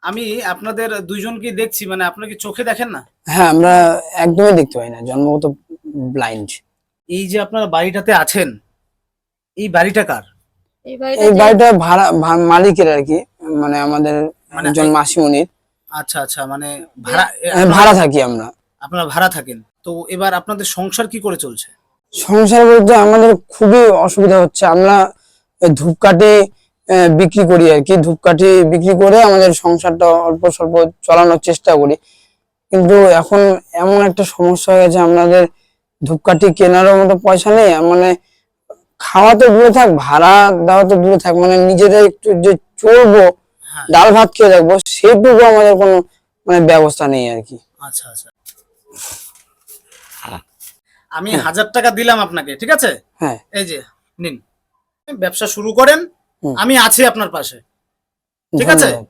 আমি আপনাদের দুইজনকে দেখছি, মানে আপনারা কি চোখে দেখেন না? হ্যাঁ, আমরা একদমই দেখতে পাই না, জন্মগত ব্লাইন্ড। এই যে আপনারা বাড়িটাতে আছেন, এই বাড়িটা কার? এই বাড়িটা এই যে বাড়িটা ভাড়া মালিকের আর কি, মানে আমাদের মানে একজন মাসিমণির। আচ্ছা আচ্ছা, মানে ভাড়া ভাড়া থাকি আমরা। আপনারা ভাড়া থাকেন। তো এবার আপনাদের সংসার কি করে চলছে? সংসার বলতে আমাদের খুবই অসুবিধা হচ্ছে। আমরা এই ধূপকাঠি বিক্রি করি আর কি, ধূপকাঠি বিক্রি করে আমাদের সংসারটা অল্প স্বল্প চালানোর চেষ্টা করি। কিন্তু এখন এমন একটা সমস্যা হয়ে গেছে, আমাদের ধূপকাঠি কেনারও মতো পয়সা নেই। মানে খাওয়া তো দূরে থাক, ভাড়া দেওয়া তো দূরে থাক, মানে নিজেদের একটু যে চলবো, হ্যাঁ, ডাল ভাত খেয়ে থাকবো, সেটুকু আমাদের কোনো মানে ব্যবস্থা নেই আর কি। আচ্ছা আচ্ছা। আমি 1000 টাকা দিলাম আপনাকে, ঠিক আছে? হ্যাঁ। এই যে নিন, ব্যবসা শুরু করেন, হুম। আমি আছি আপনার পাশে, ঠিক আছে? ধন্যবাদ।